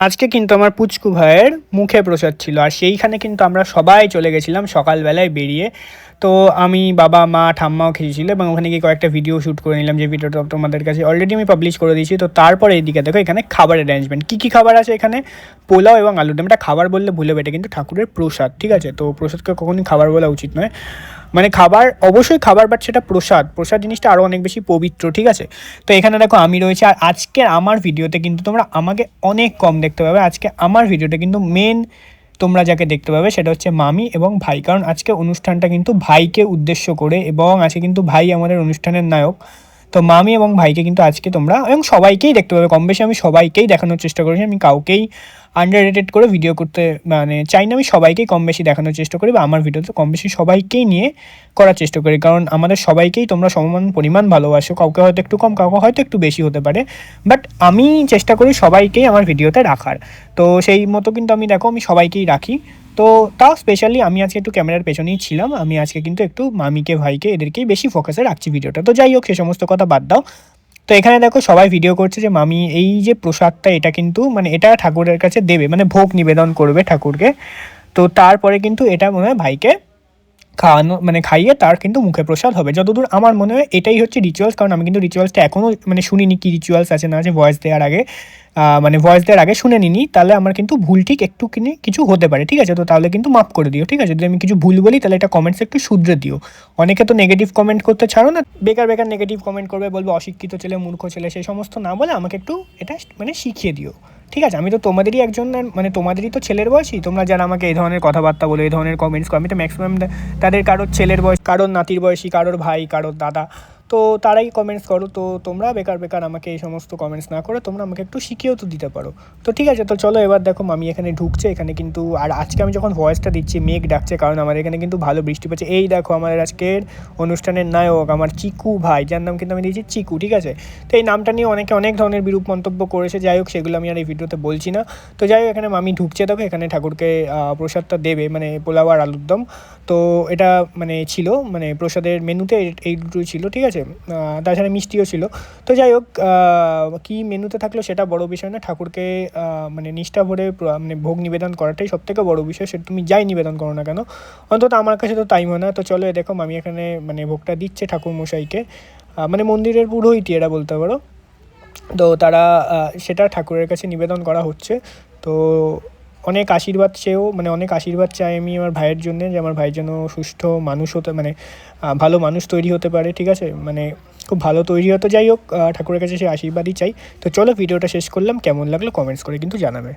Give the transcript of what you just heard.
আজকে কিন্তু আমার পুচকু ভাইয়ের মুখে প্রসাদ ছিল, আর সেইখানে কিন্তু আমরা সবাই চলে গেছিলাম সকালবেলায় বেরিয়ে। তো আমি, বাবা, মা, ঠাম্মাও খেয়েছিল এবং ওখানে গিয়ে কয়েকটা ভিডিও শ্যুট করে নিলাম, যে ভিডিওটা তোমাদের কাছে অলরেডি আমি পাবলিশ করে দিয়েছি। তো তারপরে এইদিকে দেখো এখানে খাবারের অ্যারেঞ্জমেন্ট, কী কী খাবার আছে এখানে। পোলাও এবং আলুর দম। এটা খাবার বললে ভুলে বেটে, কিন্তু ঠাকুরের প্রসাদ, ঠিক আছে? তো প্রসাদকে কখনই খাবার বলা উচিত নয়। মানে খাবার অবশ্যই খাবার, বাট সেটা প্রসাদ। প্রসাদ জিনিসটা আরও অনেক বেশি পবিত্র, ঠিক আছে? তো এখানে দেখো আমি রয়েছে, আর আজকে আমার ভিডিওতে কিন্তু তোমরা আমাকে অনেক কম দেখতে পাবে। আজকে আমার ভিডিওটা কিন্তু মেন তোমরা যাকে দেখতে পাবে সেটা হচ্ছে মামি এবং ভাই, কারণ আজকে অনুষ্ঠানটা কিন্তু ভাইকে উদ্দেশ্য করে, এবং আজকে কিন্তু ভাই আমাদের অনুষ্ঠানের নায়ক। তো মামি এবং ভাইকে কিন্তু আজকে তোমরা এবং সবাইকেই দেখতে পাবে, কম বেশি আমি সবাইকেই দেখানোর চেষ্টা করেছি। আমি কাউকেই আন্ডার রেটেড করে ভিডিও করতে মানে চাই না, আমি সবাইকেই কম বেশি দেখানোর চেষ্টা করি, বা আমার ভিডিওতে কম বেশি সবাইকেই নিয়ে করার চেষ্টা করি, কারণ আমাদের সবাইকেই তোমরা সমান পরিমাণ ভালোবাসো। কাউকে হয়তো একটু কম, কাউকে হয়তো একটু বেশি হতে পারে, বাট আমি চেষ্টা করি সবাইকেই আমার ভিডিওতে রাখার। তো সেই মতো কিন্তু আমি দেখো আমি সবাইকেই রাখি। তো তাও স্পেশালি আমি আজকে একটু ক্যামেরার পেছনেই ছিলাম, আমি আজকে কিন্তু একটু মামিকে, ভাইকে, এদেরকেই বেশি ফোকাসে রাখছি ভিডিওটা। তো যাই হোক, সে সমস্ত কথা বাদ দাও। তো এখানে দেখো সবাই ভিডিও করছে যে মামি এই যে প্রসাদটা, এটা কিন্তু মানে এটা ঠাকুরের কাছে দেবে, মানে ভোগ নিবেদন করবে ঠাকুরকে। তো তারপরে কিন্তু এটা মনে হয় ভাইকে খাওয়ানো, মানে খাইয়ে তার কিন্তু মুখে প্রসাদ হবে, যতদূর আমার মনে হয় এটাই হচ্ছে রিচুয়ালস। কারণ আমি কিন্তু রিচুয়ালসটা এখনও মানে শুনিনি, কি রিচুয়ালস আছে না আছে ভয়েস দেওয়ার আগে, মানে ভয়েস দেওয়ার আগে শুনে নিনি, তাহলে আমার কিন্তু ভুল ঠিক একটু কিনে কিছু হতে পারে, ঠিক আছে? তো তাহলে কিন্তু মাফ করে দিও, ঠিক আছে? যদি আমি কিছু ভুল বলি তাহলে এটা কমেন্টসে একটু শুধরে দিও। অনেকে তো নেগেটিভ কমেন্ট করতে ছাড়ো না, বেকার বেকার নেগেটিভ কমেন্ট করবে, বলবো অশিক্ষিত ছেলে, মূর্খ ছেলে, সেই সমস্ত না বলে আমাকে একটু এটা মানে শিখিয়ে দিও, ঠিক আছে? আমি তো তোমাদেরই একজন, মানে তোমাদেরই তো ছেলের বয়সী, তোমরা যারা আমাকে এই ধরনের কথাবার্তা বলে, এই ধরনের কমেন্টস করো, আমি তো ম্যাক্সিমাম তাদের কারোর ছেলের বয়স, কারোর নাতির বয়সী, কারোর ভাই, কারোর দাদা, তো তারাই কমেন্টস করো। তো তোমরা বেকার বেকার আমাকে এই সমস্ত কমেন্টস না করে তোমরা আমাকে একটু শিখিয়েও তো দিতে পারো। তো ঠিক আছে, তো চলো এবার দেখো মামি এখানে ঢুকছে, এখানে কিন্তু, আর আজকে আমি যখন ভয়েসটা দিচ্ছি মেঘ ডাকছে, কারণ আমাদের এখানে কিন্তু ভালো বৃষ্টি পড়ছে। এই দেখো আমাদের আজকের অনুষ্ঠানের নায়ক আমার চিকু ভাই, যার নাম কিন্তু আমি দিয়েছি চিকু, ঠিক আছে? তো এই নামটা নিয়ে অনেকে অনেক ধরনের বিরূপ মন্তব্য করেছে, যাই হোক সেগুলো আমি আর এই ভিডিওতে বলছি না। তো যাই হোক, এখানে মামি ঢুকছে, দেখো এখানে ঠাকুরকে প্রসাদটা দেবে, মানে পোলাও আর আলুর দম। তো এটা মানে ছিল, মানে প্রসাদের মেনুতে এই দুটোই ছিল, ঠিক আছে? তাছাড়া মিষ্টিও ছিল। তো যাই হোক, কী মেনুতে থাকলো সেটা বড় বিষয় না, ঠাকুরকে মানে নিষ্ঠা ভরে মানে ভোগ নিবেদন করাটাই সবথেকে বড় বিষয়। সেটা তুমি যাই নিবেদন করো না কেন, অন্তত আমার কাছে তো তাই মনে হয়। তো চলো দেখো মামি এখানে মানে ভোগটা দিচ্ছে ঠাকুর মশাইকে, মানে মন্দিরের পুরোহিতই এরা বলতে পারো। তো তারা সেটা ঠাকুরের কাছে নিবেদন করা হচ্ছে। তো অনেক আশীর্বাদ চেয়েও, মানে অনেক আশীর্বাদ চাই আমি আমার ভাইয়ের জন্যে, যে আমার ভাই যেন সুস্থ মানুষ হতে, মানে ভালো মানুষ তৈরি হতে পারে, ঠিক আছে? মানে খুব ভালো তৈরি হতে, যাই হোক ঠাকুরের কাছে সেই আশীর্বাদই চাই। তো চলো ভিডিওটা শেষ করলাম, কেমন লাগলো কমেন্টস করে কিন্তু জানাবে।